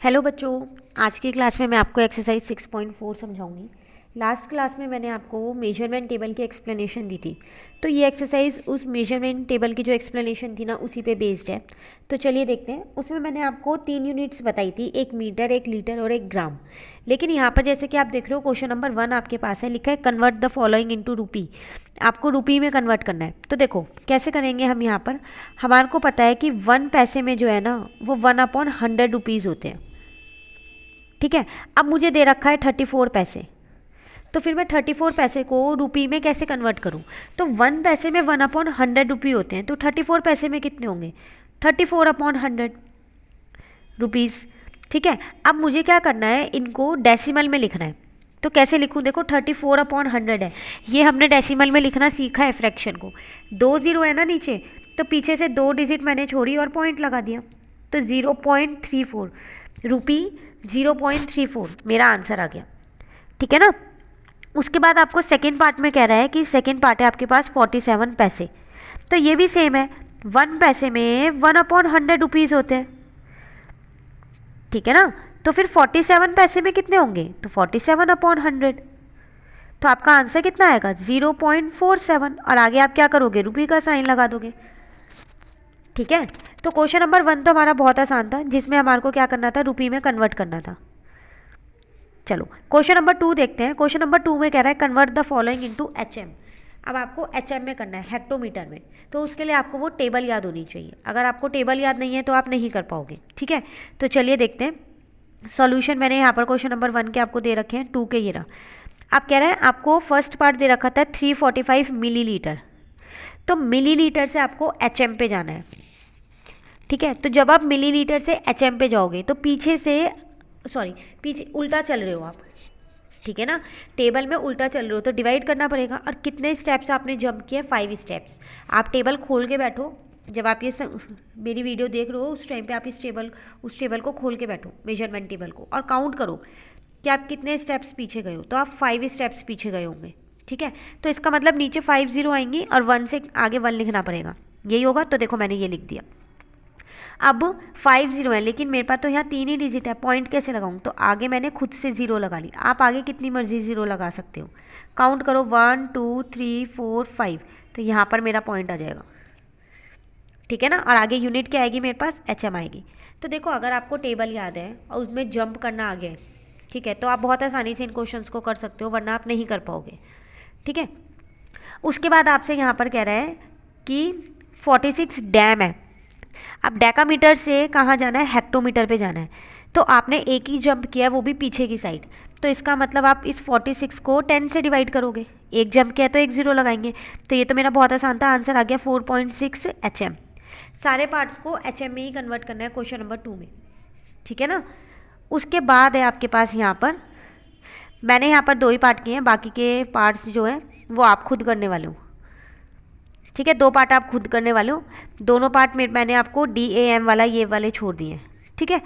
Hello बच्चों, आज की क्लास में मैं आपको एक्सरसाइज 6.4 समझाऊंगी। लास्ट क्लास में मैंने आपको मेजरमेंट टेबल की एक्सप्लेनेशन दी थी, तो ये एक्सरसाइज उस मेजरमेंट टेबल की जो एक्सप्लेनेशन थी ना उसी पे बेस्ड है। तो चलिए देखते हैं। उसमें मैंने आपको 3 यूनिट्स बताई थी, 1 मीटर, 1 लीटर और 1 ग्राम। लेकिन यहाँ पर जैसे कि आप देख रहे हो क्वेश्चन नंबर 1 आपके पास है, लिखा है कन्वर्ट द फॉलोइंग इनटू रुपी। आपको रुपी में कन्वर्ट करना है। तो देखो कैसे करेंगे हम। यहाँ पर हमारे को पता है कि 1 पैसे में जो है ना वो 1/100 रुपीज़ होते हैं। ठीक है, अब मुझे दे रखा है 34 पैसे, तो फिर मैं 34 पैसे को रुपी में कैसे कन्वर्ट करूं। तो 1 पैसे में 1/100 रुपी होते हैं, तो 34 पैसे में कितने होंगे, 34/100 रुपीज़। ठीक है, अब मुझे क्या करना है, इनको डेसिमल में लिखना है। तो कैसे लिखूं, देखो 34/100 है, ये हमने डेसिमल में लिखना सीखा है फ्रैक्शन को। 2 0 है ना नीचे, तो पीछे से 2 डिजिट मैंने छोड़ी और पॉइंट लगा दिया, तो 0.34 रुपी 0.34 मेरा आंसर आ गया। ठीक है ना। उसके बाद आपको सेकेंड पार्ट में कह रहा है कि सेकेंड पार्ट है आपके पास 47 पैसे, तो ये भी सेम है, 1 पैसे में 1/100 रुपीज़ होते हैं। ठीक है ना, तो फिर 47 पैसे में कितने होंगे, तो 47/100। तो आपका आंसर कितना आएगा, 0.47, और आगे आप क्या करोगे, रुपी का साइन लगा दोगे। ठीक है, तो क्वेश्चन नंबर 1 तो हमारा बहुत आसान था, जिसमें हमारे को क्या करना था, रुपी में कन्वर्ट करना था। चलो क्वेश्चन नंबर 2 देखते हैं। क्वेश्चन नंबर 2 में कह रहा है convert the following into HM. अब आपको एचएम में करना है, हेक्टोमीटर में। तो उसके लिए आपको वो टेबल याद होनी चाहिए। अगर आपको टेबल याद नहीं है तो आप नहीं कर पाओगे। ठीक है, तो चलिए देखते हैं सॉल्यूशन। मैंने यहाँ पर क्वेश्चन नंबर 1 के आपको दे रखे हैं, 2 के ये रहा। आप कह रहे हैं आपको फर्स्ट पार्ट दे रखा था 345 मिलीलीटर, तो मिलीलीटर से आपको एचएम पे जाना है। ठीक है, तो जब आप मिलीलीटर से एचएम पे जाओगे तो पीछे उल्टा चल रहे हो आप। ठीक है ना, टेबल में उल्टा चल रहे हो तो डिवाइड करना पड़ेगा। और कितने स्टेप्स आपने जंप किए, 5 स्टेप्स। आप टेबल खोल के बैठो, जब आप ये मेरी वीडियो देख रहे हो उस टाइम पे आप उस टेबल को खोल के बैठो, मेजरमेंट टेबल को, और काउंट करो कि आप कितने स्टेप्स पीछे गए हो। तो आप 5 स्टेप्स पीछे गए होंगे। ठीक है, तो इसका मतलब नीचे 5 0 आएंगी और 1 से आगे 1 लिखना पड़ेगा, यही होगा। तो देखो मैंने ये लिख दिया। अब 5 0 है, लेकिन मेरे पास तो यहाँ 3 ही डिजिट है, पॉइंट कैसे लगाऊं। तो आगे मैंने खुद से 0 लगा ली। आप आगे कितनी मर्जी 0 लगा सकते हो, काउंट करो 1 2 3 4 5, तो यहाँ पर मेरा पॉइंट आ जाएगा। ठीक है ना, और आगे यूनिट क्या आएगी मेरे पास, एचएम आएगी। तो देखो अगर आपको टेबल याद है और उसमें जंप करना आ गया है, ठीक है, तो आप बहुत आसानी से इन क्वेश्चंस को कर सकते हो, वरना आप नहीं कर पाओगे। ठीक है, उसके बाद आपसे यहाँ पर कह रहा है कि 46 डैम है। अब डेकामीटर से कहाँ जाना है, हेक्टोमीटर पे जाना है। तो आपने एक ही जंप किया है, वो भी पीछे की साइड। तो इसका मतलब आप इस 46 को 10 से डिवाइड करोगे। एक जंप किया तो एक 0 लगाएंगे। तो ये तो मेरा बहुत आसान था, आंसर आ गया 4.6 एचएम। सारे पार्ट्स को एचएम में ही कन्वर्ट करना है क्वेश्चन नंबर 2 में। ठीक है ना। उसके बाद है आपके पास यहाँ पर, मैंने यहाँ पर 2 ही पार्ट किए हैं, बाकी के पार्ट्स जो है वो आप खुद करने वाले हो। ठीक है, 2 पार्ट आप खुद करने वाले हो। दोनों पार्ट में मैंने आपको DAM वाला ये वाले छोड़ दिए हैं। ठीक है,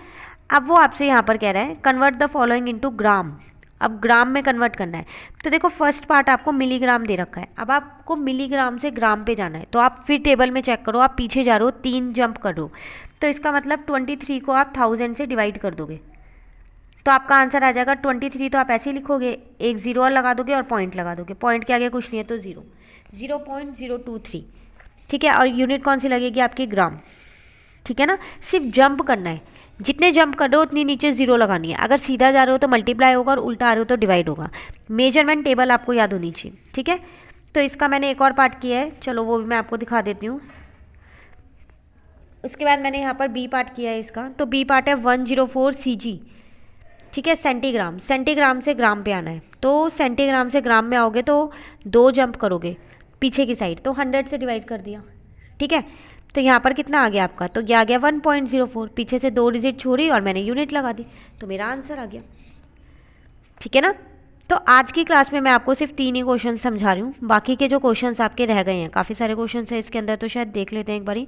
अब वो आपसे यहाँ पर कह रहा है convert the following into gram. अब ग्राम में कन्वर्ट करना है। तो देखो फर्स्ट पार्ट आपको मिलीग्राम दे रखा है, अब आपको मिलीग्राम से ग्राम पे जाना है। तो आप फिर टेबल में चेक करो, आप पीछे जा रहे हो, 3 जंप कर रहे हो, तो इसका मतलब 23 को आप 1000 से डिवाइड कर दोगे, तो आपका आंसर आ जाएगा 23। तो आप ऐसे ही लिखोगे, एक 0 और लगा दोगे और पॉइंट लगा दोगे, पॉइंट के आगे कुछ नहीं है तो 0.023। ठीक है, और यूनिट कौन सी लगेगी आपकी, ग्राम। ठीक है ना, सिर्फ जंप करना है, जितने जंप कर रहे हो उतनी नीचे 0 लगानी है। अगर सीधा जा रहे हो तो मल्टीप्लाई होगा और उल्टा आ रहे हो तो डिवाइड होगा। मेजरमेंट टेबल आपको याद होनी चाहिए। ठीक है, तो इसका मैंने एक और पार्ट किया है, चलो वो भी मैं आपको दिखा देती हूँ। उसके बाद मैंने यहाँ पर बी पार्ट किया है इसका, तो बी पार्ट है 104 CG। ठीक है, सेंटीग्राम, सेंटीग्राम से ग्राम पे आना है। तो सेंटीग्राम से ग्राम में आओगे तो 2 जंप करोगे पीछे की साइड, तो 100 से डिवाइड कर दिया। ठीक है, तो यहाँ पर कितना आ गया आपका, तो ये आ गया 1.04, पीछे से 2 डिजिट छोड़ी और मैंने यूनिट लगा दी, तो मेरा आंसर आ गया। ठीक है ना। तो आज की क्लास में मैं आपको सिर्फ 3 ही क्वेश्चन समझा रही हूँ, बाकी के जो क्वेश्चंस आपके रह गए हैं, काफ़ी सारे क्वेश्चंस हैं इसके अंदर, तो शायद देख लेते हैं एक बारी।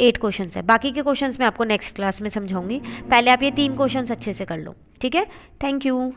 8 क्वेश्चंस है, बाकी के क्वेश्चंस मैं आपको नेक्स्ट क्लास में समझाऊंगी। पहले आप ये 3 क्वेश्चंस अच्छे से कर लो। ठीक है, थैंक यू।